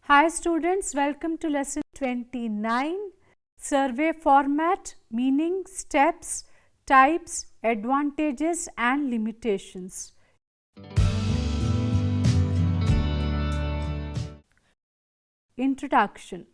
Hi students, welcome to lesson 29, survey format, meaning, steps, types, advantages and limitations. Introduction.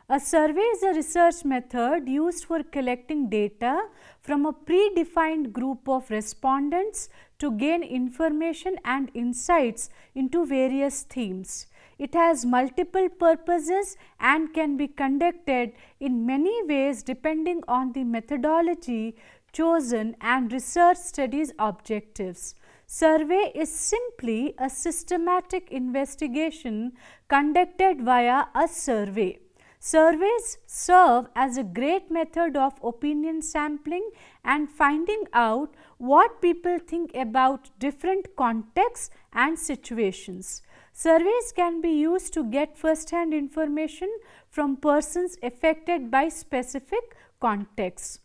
A survey is a research method used for collecting data from a predefined group of respondents to gain information and insights into various themes. It has multiple purposes and can be conducted in many ways depending on the methodology chosen and research studies objectives. Survey is simply a systematic investigation conducted via a survey. Surveys serve as a great method of opinion sampling and finding out what people think about different contexts and situations. Surveys can be used to get first-hand information from persons affected by specific contexts.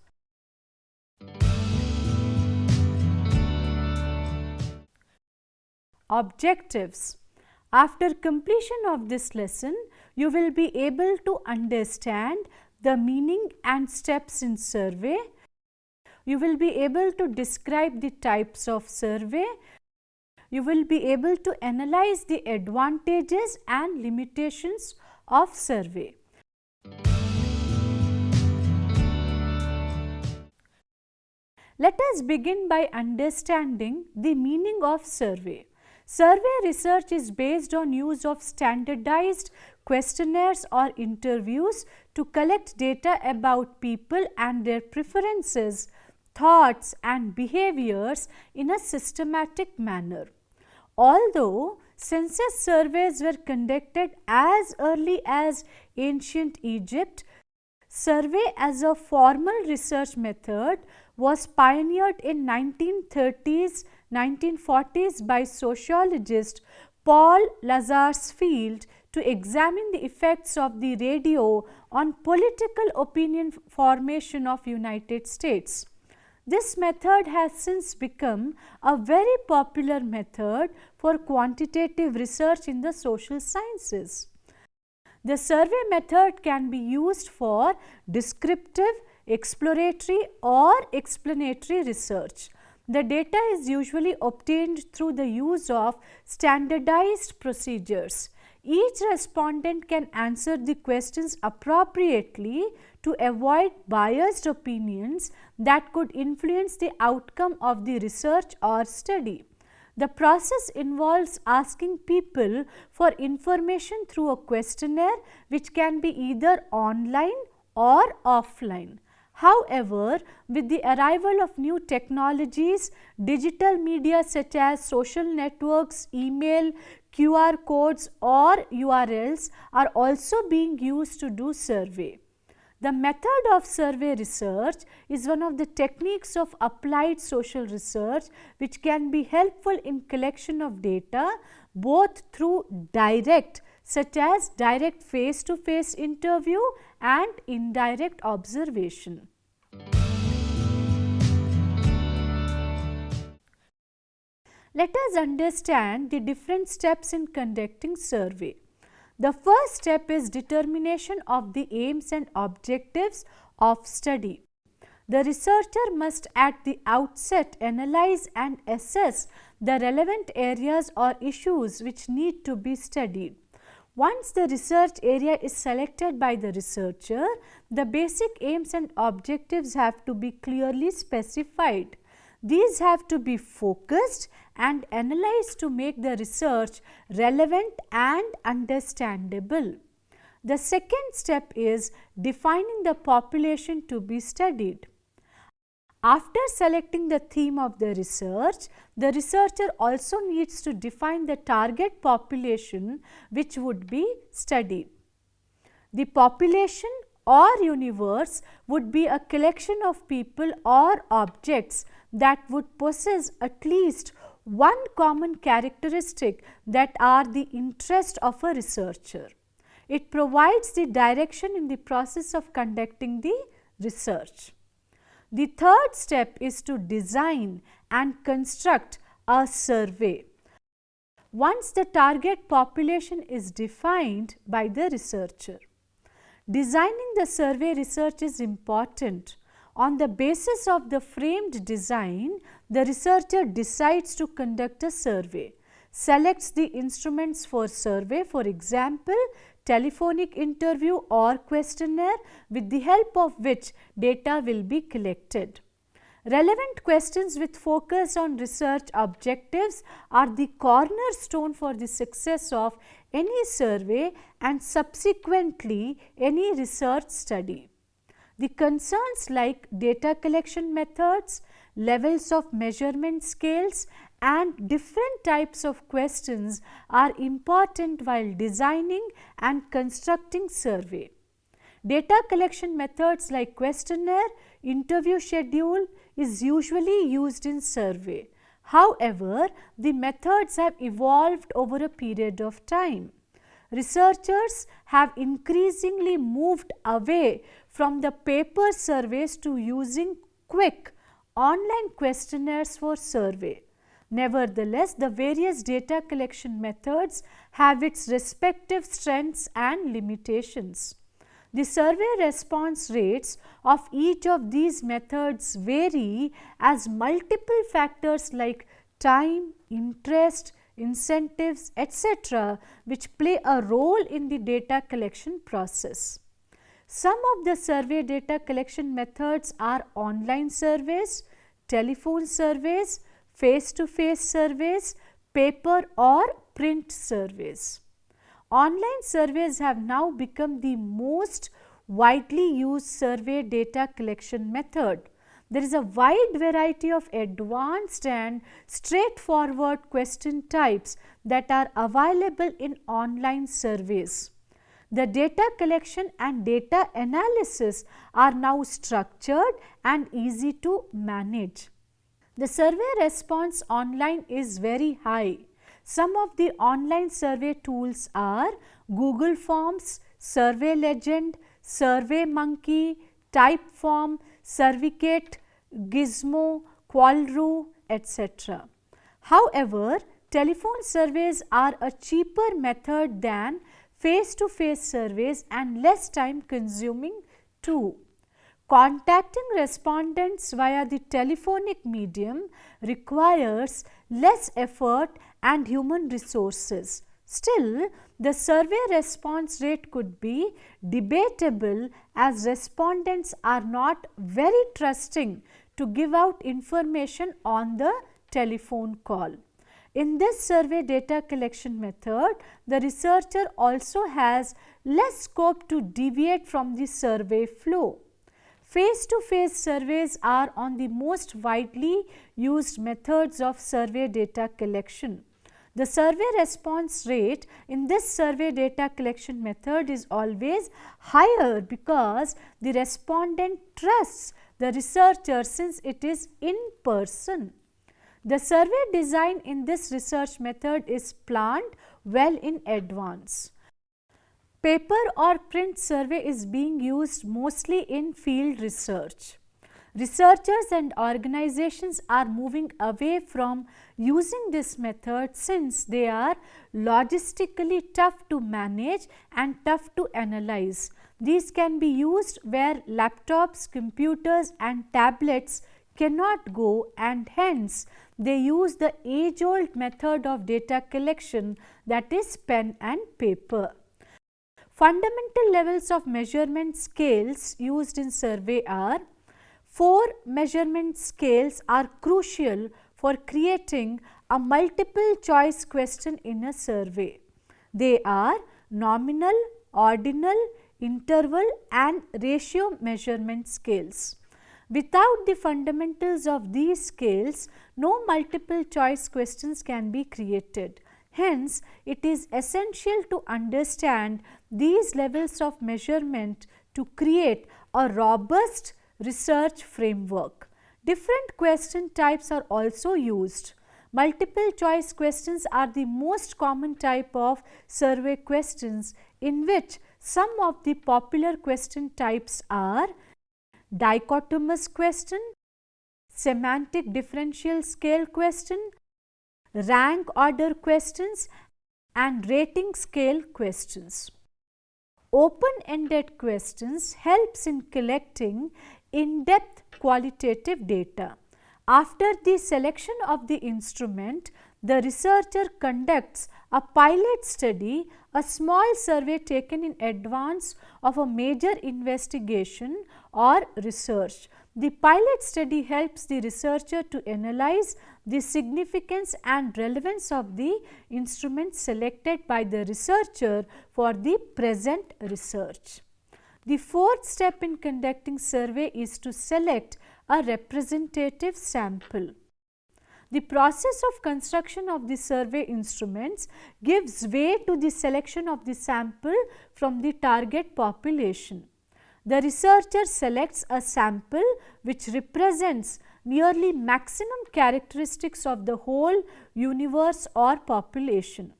Objectives. After completion of this lesson, you will be able to understand the meaning and steps in survey. You will be able to describe the types of survey. You will be able to analyze the advantages and limitations of survey. Let us begin by understanding the meaning of survey. Survey research is based on use of standardized questionnaires or interviews to collect data about people and their preferences, thoughts and behaviors in a systematic manner. Although census surveys were conducted as early as ancient Egypt, survey as a formal research method was pioneered in 1930s, 1940s by sociologist Paul Lazarsfeld to examine the effects of the radio on political opinion formation of United States. This method has since become a very popular method for quantitative research in the social sciences. The survey method can be used for descriptive, exploratory or explanatory research. The data is usually obtained through the use of standardized procedures. Each respondent can answer the questions appropriately to avoid biased opinions that could influence the outcome of the research or study. The process involves asking people for information through a questionnaire which can be either online or offline. However, with the arrival of new technologies, digital media such as social networks, email, QR codes or URLs are also being used to do survey. The method of survey research is one of the techniques of applied social research which can be helpful in collection of data both through direct such as direct face-to-face interview and indirect observation. Let us understand the different steps in conducting survey. The first step is determination of the aims and objectives of study. The researcher must at the outset analyze and assess the relevant areas or issues which need to be studied. Once the research area is selected by the researcher, the basic aims and objectives have to be clearly specified. These have to be focused and analyzed to make the research relevant and understandable. The second step is defining the population to be studied. After selecting the theme of the research, the researcher also needs to define the target population which would be studied. The population or universe would be a collection of people or objects that would possess at least one common characteristic that are the interest of a researcher. It provides the direction in the process of conducting the research. The third step is to design and construct a survey. once the target population is defined by the researcher. Designing the survey research is important. On the basis of the framed design, the researcher decides to conduct a survey, selects the instruments for survey, for example, telephonic interview or questionnaire, with the help of which data will be collected. Relevant questions with focus on research objectives are the cornerstone for the success of any survey and subsequently any research study. The concerns like data collection methods, levels of measurement scales and different types of questions are important while designing and constructing survey. Data collection methods like questionnaire, interview schedule is usually used in survey. However, the methods have evolved over a period of time. Researchers have increasingly moved away from the paper surveys to using quick online questionnaires for survey. Nevertheless, the various data collection methods have its respective strengths and limitations. The survey response rates of each of these methods vary as multiple factors like time, interest, incentives, etc., which play a role in the data collection process. Some of the survey data collection methods are online surveys, telephone surveys, face-to-face surveys, paper or print surveys. Online surveys have now become the most widely used survey data collection method. There is a wide variety of advanced and straightforward question types that are available in online surveys. The data collection and data analysis are now structured and easy to manage. The survey response online is very high. Some of the online survey tools are Google Forms, Survey Legend, Survey Monkey, Typeform, Surveycate, Gizmo, Qualru, etc. However, telephone surveys are a cheaper method than face-to-face surveys and less time consuming too. Contacting respondents via the telephonic medium requires less effort and human resources. Still, the survey response rate could be debatable as respondents are not very trusting to give out information on the telephone call. In this survey data collection method, the researcher also has less scope to deviate from the survey flow. Face-to-face surveys are on the most widely used methods of survey data collection. The survey response rate in this survey data collection method is always higher because the respondent trusts the researcher since it is in person. The survey design in this research method is planned well in advance. Paper or print survey is being used mostly in field research. Researchers and organizations are moving away from using this method since they are logistically tough to manage and tough to analyze. These can be used where laptops, computers and tablets cannot go, and hence they use the age-old method of data collection, that is pen and paper. Fundamental levels of measurement scales used in survey are: 4 measurement scales are crucial for creating a multiple choice question in a survey. They are nominal, ordinal, interval and ratio measurement scales. Without the fundamentals of these scales, no multiple choice questions can be created. Hence, it is essential to understand these levels of measurement to create a robust research framework. Different question types are also used. Multiple choice questions are the most common type of survey questions, in which some of the popular question types are dichotomous question, semantic differential scale question, rank order questions, and rating scale questions. Open-ended questions helps in collecting in-depth qualitative data. After the selection of the instrument, the researcher conducts a pilot study, a small survey taken in advance of a major investigation or research. The pilot study helps the researcher to analyze the significance and relevance of the instrument selected by the researcher for the present research. The fourth step in conducting survey is to select a representative sample. The process of construction of the survey instruments gives way to the selection of the sample from the target population. The researcher selects a sample which represents nearly maximum characteristics of the whole universe or population.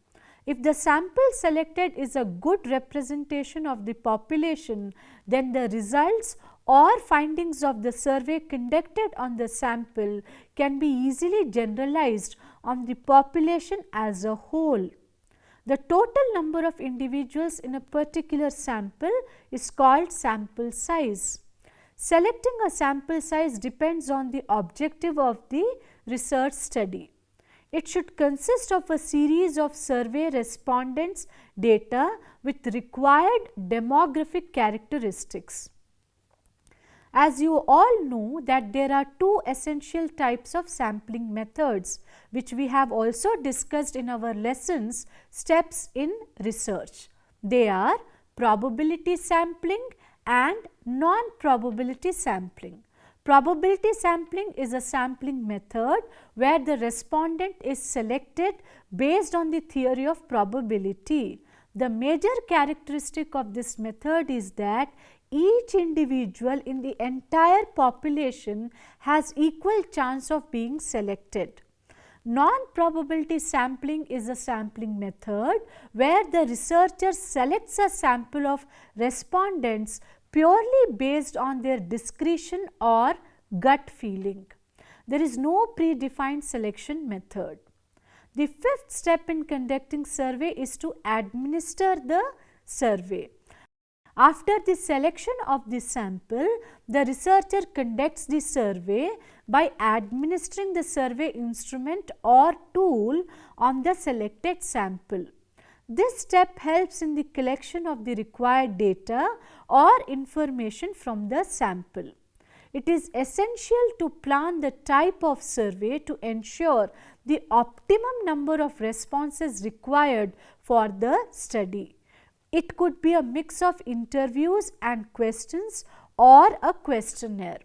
If the sample selected is a good representation of the population, then the results or findings of the survey conducted on the sample can be easily generalized on the population as a whole. The total number of individuals in a particular sample is called sample size. Selecting a sample size depends on the objective of the research study. It should consist of a series of survey respondents' data with required demographic characteristics. As you all know that there are two essential types of sampling methods, which we have also discussed in our lessons steps in research. They are probability sampling and non-probability sampling. Probability sampling is a sampling method where the respondent is selected based on the theory of probability. The major characteristic of this method is that each individual in the entire population has equal chance of being selected. Non-probability sampling is a sampling method where the researcher selects a sample of respondents purely based on their discretion or gut feeling. There is no predefined selection method. The fifth step in conducting survey is to administer the survey. After the selection of the sample, the researcher conducts the survey by administering the survey instrument or tool on the selected sample. This step helps in the collection of the required data or information from the sample. It is essential to plan the type of survey to ensure the optimum number of responses required for the study. It could be a mix of interviews and questions or a questionnaire.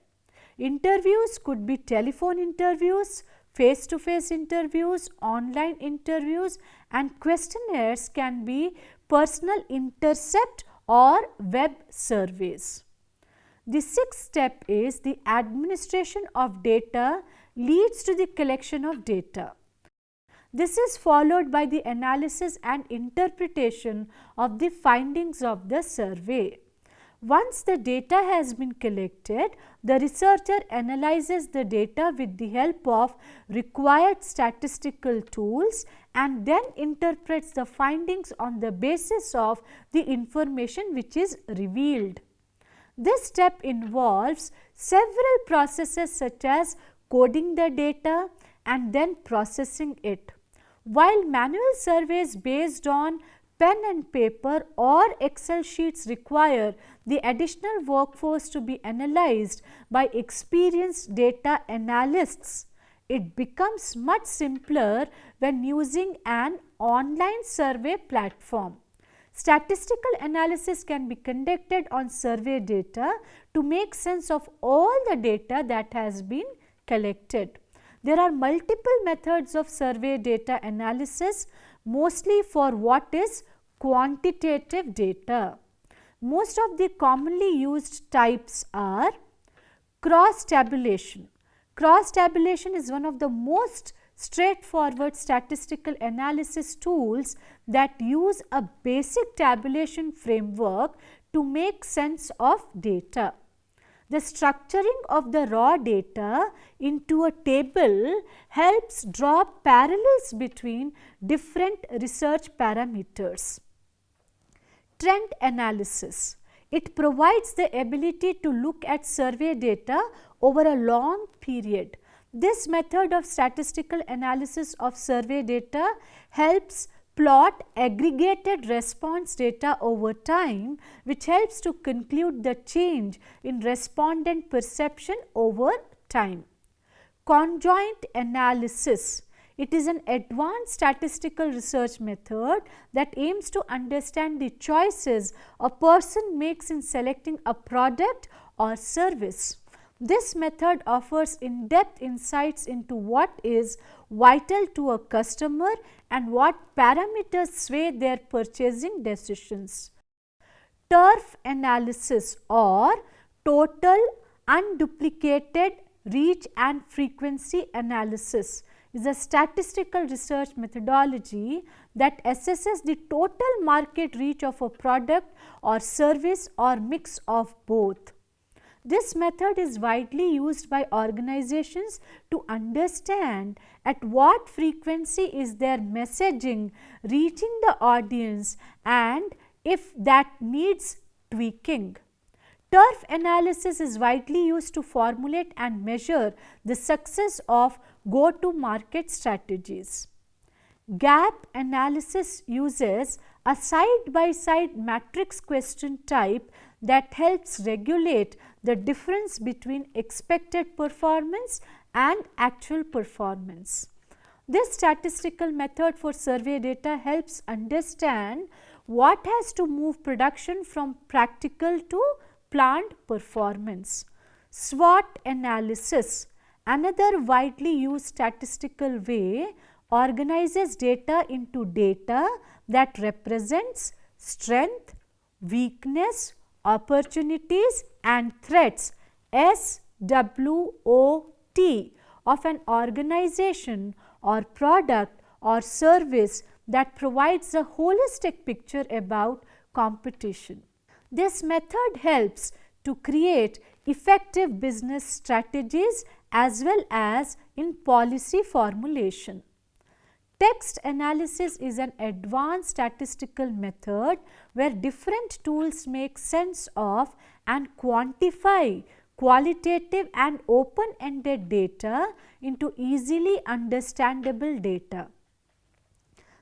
Interviews could be telephone interviews, face-to-face interviews, online interviews, and questionnaires can be personal intercept or web surveys. The sixth step is the administration of data leads to the collection of data. This is followed by the analysis and interpretation of the findings of the survey. Once the data has been collected, the researcher analyzes the data with the help of required statistical tools and then interprets the findings on the basis of the information which is revealed. This step involves several processes such as coding the data and then processing it. While manual surveys based on pen and paper or Excel sheets require the additional workforce to be analyzed by experienced data analysts, it becomes much simpler when using an online survey platform. Statistical analysis can be conducted on survey data to make sense of all the data that has been collected. There are multiple methods of survey data analysis, mostly for what is quantitative data. Most of the commonly used types are cross-tabulation. Cross-tabulation is one of the most straightforward statistical analysis tools that use a basic tabulation framework to make sense of data. The structuring of the raw data into a table helps draw parallels between different research parameters. Trend analysis. It provides the ability to look at survey data over a long period. This method of statistical analysis of survey data helps plot aggregated response data over time, which helps to conclude the change in respondent perception over time. Conjoint analysis. It is an advanced statistical research method that aims to understand the choices a person makes in selecting a product or service. This method offers in-depth insights into what is vital to a customer and what parameters sway their purchasing decisions. TURF analysis, or total unduplicated reach and frequency analysis, is a statistical research methodology that assesses the total market reach of a product or service or mix of both. This method is widely used by organizations to understand at what frequency is their messaging reaching the audience and if that needs tweaking. TURF analysis is widely used to formulate and measure the success of go-to-market strategies. Gap analysis uses a side-by-side matrix question type that helps regulate the difference between expected performance and actual performance. This statistical method for survey data helps understand what has to move production from practical to planned performance. SWOT analysis, another widely used statistical way, organizes data into data that represents strength, weakness, opportunities and threats SWOT of an organization or product or service that provides a holistic picture about competition. This method helps to create effective business strategies as well as in policy formulation. Text analysis is an advanced statistical method where different tools make sense of and quantify qualitative and open-ended data into easily understandable data.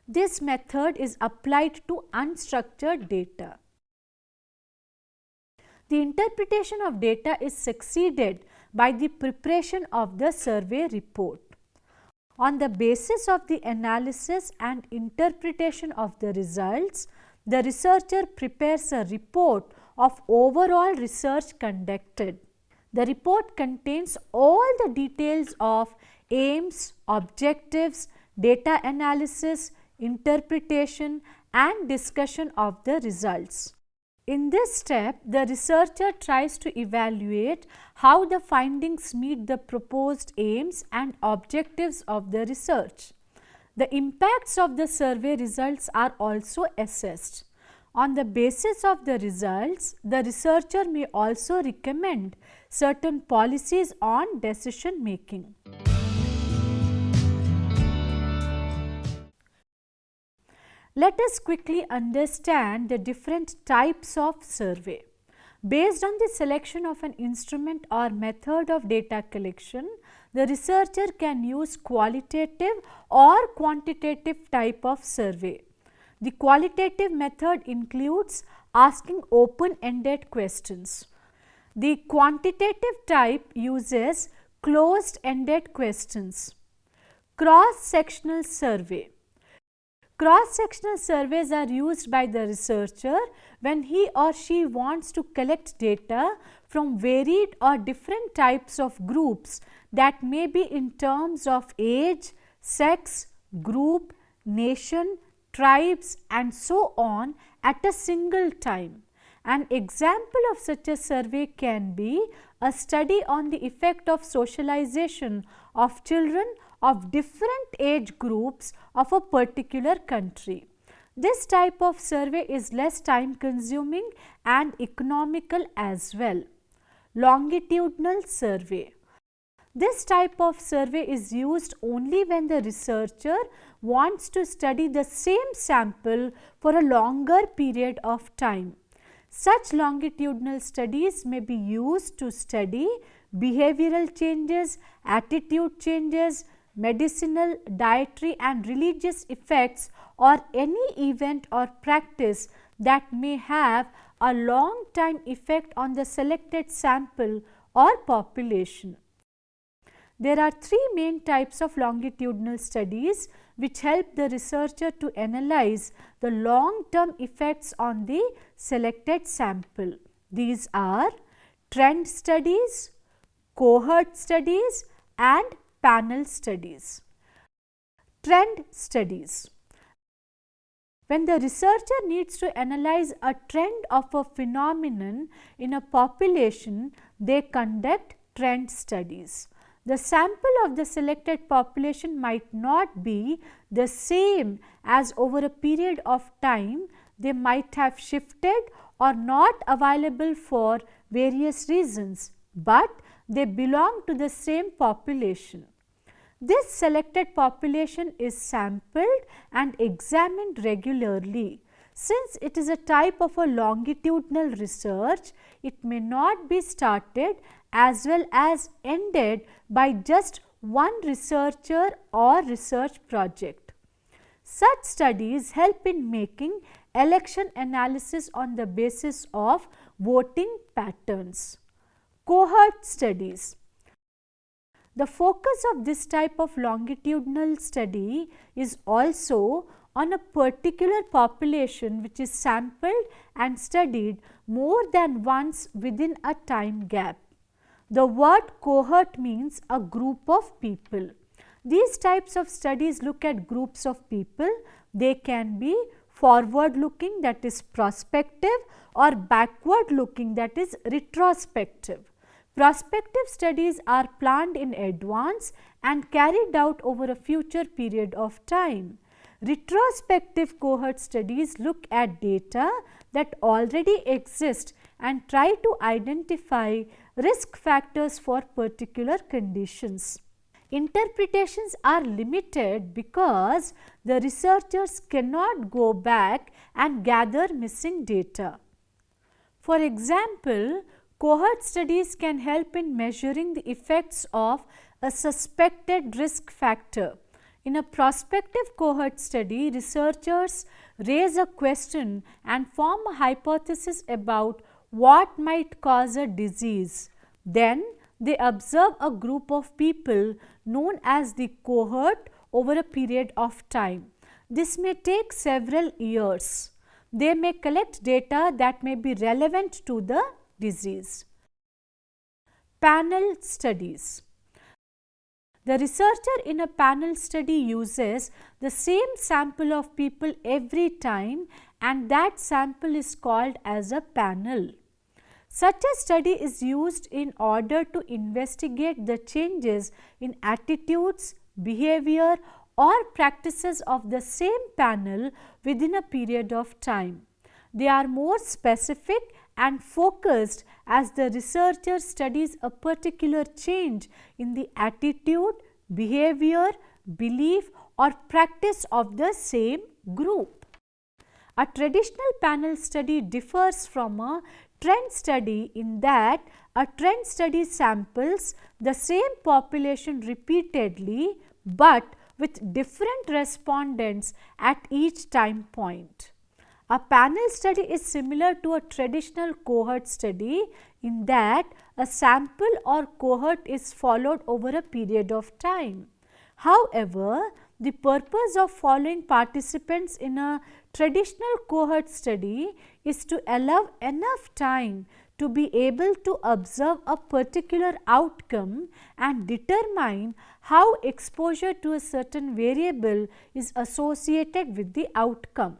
This method is applied to unstructured data. The interpretation of data is succeeded by the preparation of the survey report. On the basis of the analysis and interpretation of the results, the researcher prepares a report of overall research conducted. The report contains all the details of aims, objectives, data analysis, interpretation and discussion of the results. In this step, the researcher tries to evaluate how the findings meet the proposed aims and objectives of the research. The impacts of the survey results are also assessed. On the basis of the results, the researcher may also recommend certain policies on decision making. Let us quickly understand the different types of survey. Based on the selection of an instrument or method of data collection, the researcher can use qualitative or quantitative type of survey. The qualitative method includes asking open-ended questions. The quantitative type uses closed-ended questions. Cross-sectional survey. Cross-sectional surveys are used by the researcher when he or she wants to collect data from varied or different types of groups that may be in terms of age, sex, group, nation, tribes and so on at a single time. An example of such a survey can be a study on the effect of socialization of children of different age groups of a particular country. This type of survey is less time consuming and economical as well. longitudinal survey. This type of survey is used only when the researcher wants to study the same sample for a longer period of time. Such longitudinal studies may be used to study behavioral changes, attitude changes, medicinal, dietary and religious effects, or any event or practice that may have a long time effect on the selected sample or population. There are three main types of longitudinal studies which help the researcher to analyze the long term effects on the selected sample. These are trend studies, cohort studies and panel studies. Trend studies. When the researcher needs to analyze a trend of a phenomenon in a population, they conduct trend studies. The sample of the selected population might not be the same as over a period of time. They might have shifted or not available for various reasons, but they belong to the same population. This selected population is sampled and examined regularly. Since it is a type of a longitudinal research, it may not be started as well as ended by just one researcher or research project. Such studies help in making election analysis on the basis of voting patterns. Cohort studies. The focus of this type of longitudinal study is also on a particular population which is sampled and studied more than once within a time gap. The word cohort means a group of people. These types of studies look at groups of people. They can be forward looking, that is prospective, or backward looking, that is retrospective. Prospective studies are planned in advance and carried out over a future period of time. Retrospective cohort studies look at data that already exist and try to identify risk factors for particular conditions. Interpretations are limited because the researchers cannot go back and gather missing data. For example, cohort studies can help in measuring the effects of a suspected risk factor. In a prospective cohort study, researchers raise a question and form a hypothesis about what might cause a disease. Then they observe a group of people known as the cohort over a period of time. This may take several years. They may collect data that may be relevant to the disease. Panel studies. The researcher in a panel study uses the same sample of people every time, and that sample is called as a panel. Such a study is used in order to investigate the changes in attitudes, behavior or practices of the same panel within a period of time. They are more specific and focused as the researcher studies a particular change in the attitude, behavior, belief or practice of the same group. A traditional panel study differs from a trend study in that a trend study samples the same population repeatedly but with different respondents at each time point. A panel study is similar to a traditional cohort study in that a sample or cohort is followed over a period of time. However, the purpose of following participants in a traditional cohort study is to allow enough time to be able to observe a particular outcome and determine how exposure to a certain variable is associated with the outcome.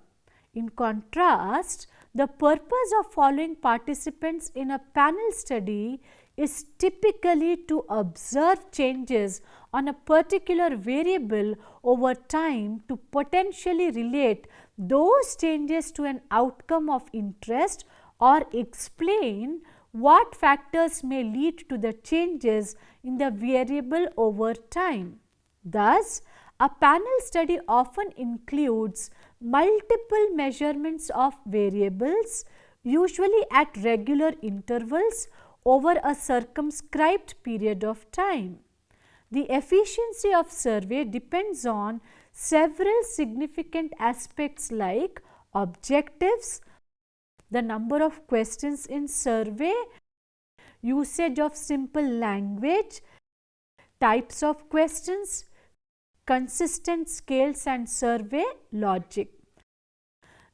In contrast, the purpose of following participants in a panel study is typically to observe changes on a particular variable over time to potentially relate those changes to an outcome of interest or explain what factors may lead to the changes in the variable over time. Thus, a panel study often includes multiple measurements of variables, usually at regular intervals over a circumscribed period of time. The efficiency of survey depends on several significant aspects like objectives, the number of questions in survey, usage of simple language, types of questions, consistent scales and survey logic.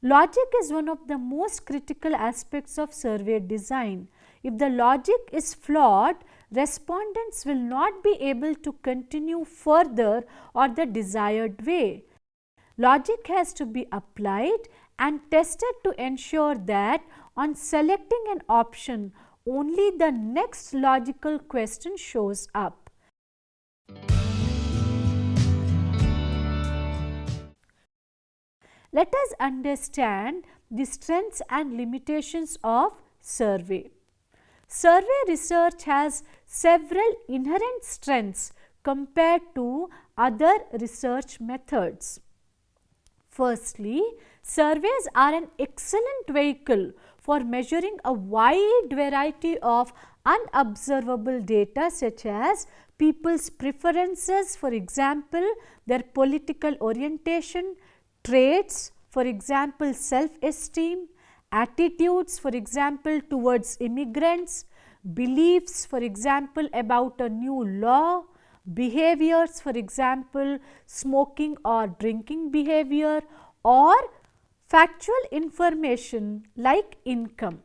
Logic is one of the most critical aspects of survey design. If the logic is flawed, respondents will not be able to continue further or the desired way. Logic has to be applied and tested to ensure that on selecting an option, only the next logical question shows up. Let us understand the strengths and limitations of survey. Survey research has several inherent strengths compared to other research methods. Firstly, surveys are an excellent vehicle for measuring a wide variety of unobservable data such as people's preferences, for example, their political orientation, traits, for example, self-esteem, attitudes, for example, towards immigrants, beliefs, for example, about a new law, behaviors, for example, smoking or drinking behavior, or factual information like income.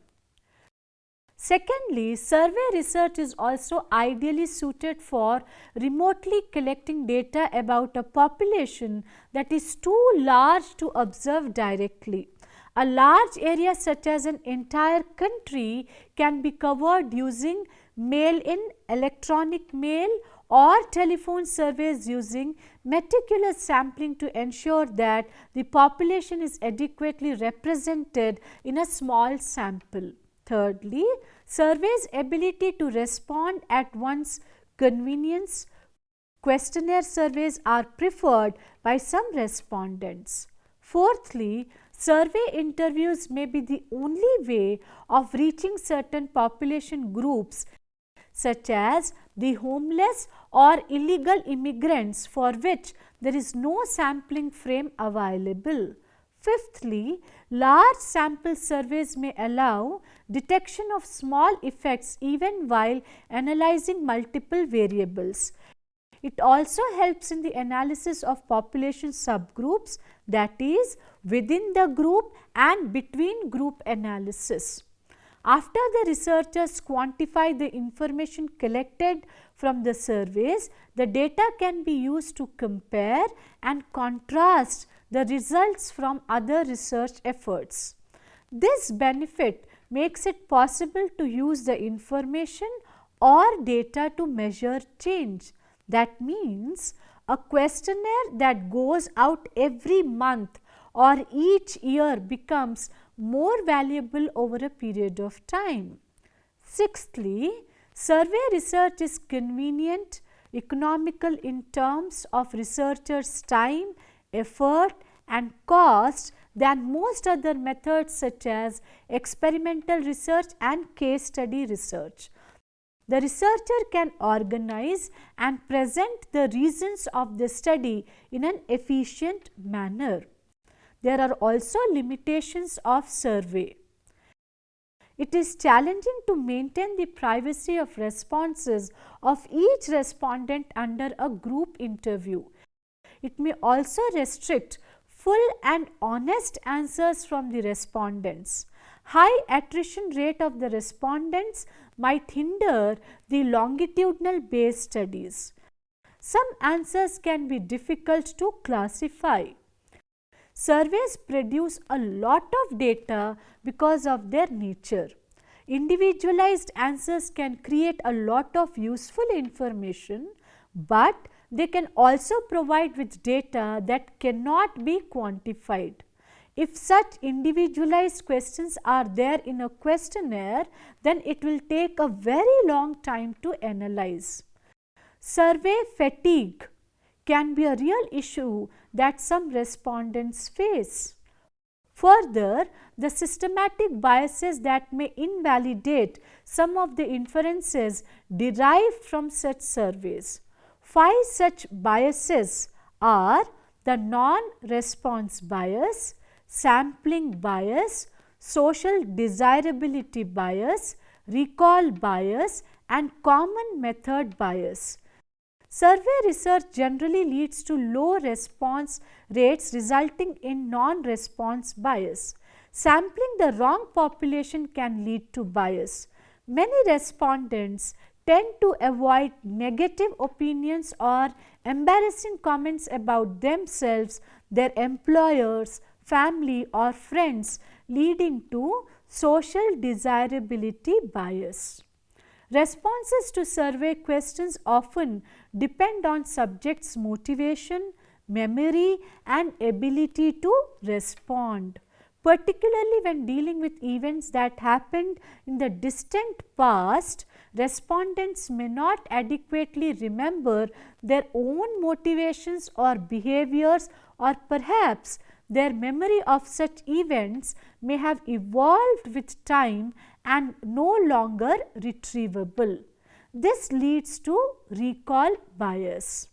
Secondly, survey research is also ideally suited for remotely collecting data about a population that is too large to observe directly. A large area such as an entire country can be covered using mail-in, electronic mail, or telephone surveys using meticulous sampling to ensure that the population is adequately represented in a small sample. Thirdly, surveys' ability to respond at one's convenience. Questionnaire surveys are preferred by some respondents. Fourthly, survey interviews may be the only way of reaching certain population groups such as the homeless or illegal immigrants for which there is no sampling frame available. Fifthly, large sample surveys may allow detection of small effects even while analyzing multiple variables. It also helps in the analysis of population subgroups, that is, within the group and between group analysis. After the researchers quantify the information collected from the surveys, the data can be used to compare and contrast the results from other research efforts. This benefit makes it possible to use the information or data to measure change. That means a questionnaire that goes out every month or each year becomes more valuable over a period of time. Sixthly, survey research is convenient, economical in terms of researchers' time, effort and cost than most other methods such as experimental research and case study research. The researcher can organize and present the reasons of the study in an efficient manner. There are also limitations of survey. It is challenging to maintain the privacy of responses of each respondent under a group interview. It may also restrict full and honest answers from the respondents. High attrition rate of the respondents might hinder the longitudinal based studies. Some answers can be difficult to classify. Surveys produce a lot of data because of their nature. Individualized answers can create a lot of useful information, but they can also provide with data that cannot be quantified. If such individualized questions are there in a questionnaire, then it will take a very long time to analyze. Survey fatigue can be a real issue that some respondents face. Further, the systematic biases that may invalidate some of the inferences derived from such surveys. 5 such biases are the non-response bias, sampling bias, social desirability bias, recall bias, and common method bias. Survey research generally leads to low response rates resulting in non-response bias. Sampling the wrong population can lead to bias. Many respondents tend to avoid negative opinions or embarrassing comments about themselves, their employers, family or friends, leading to social desirability bias. Responses to survey questions often depend on subjects' motivation, memory and ability to respond. Particularly when dealing with events that happened in the distant past, respondents may not adequately remember their own motivations or behaviors, or perhaps their memory of such events may have evolved with time and no longer retrievable. This leads to recall bias.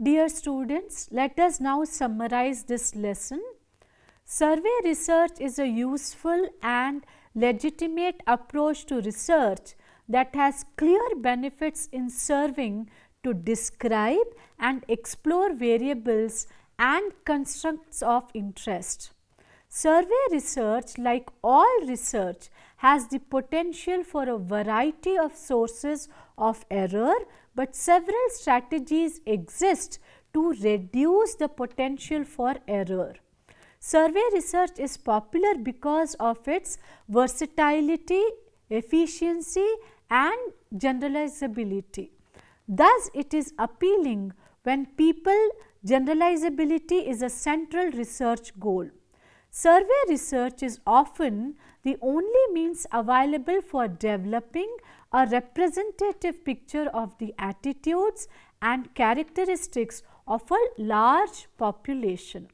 Dear students, let us now summarize this lesson. Survey research is a useful and legitimate approach to research that has clear benefits in serving to describe and explore variables and constructs of interest. Survey research, like all research, has the potential for a variety of sources of error, but several strategies exist to reduce the potential for error. Survey research is popular because of its versatility, efficiency and generalizability. Thus, it is appealing when generalizability is a central research goal. Survey research is often the only means available for developing a representative picture of the attitudes and characteristics of a large population.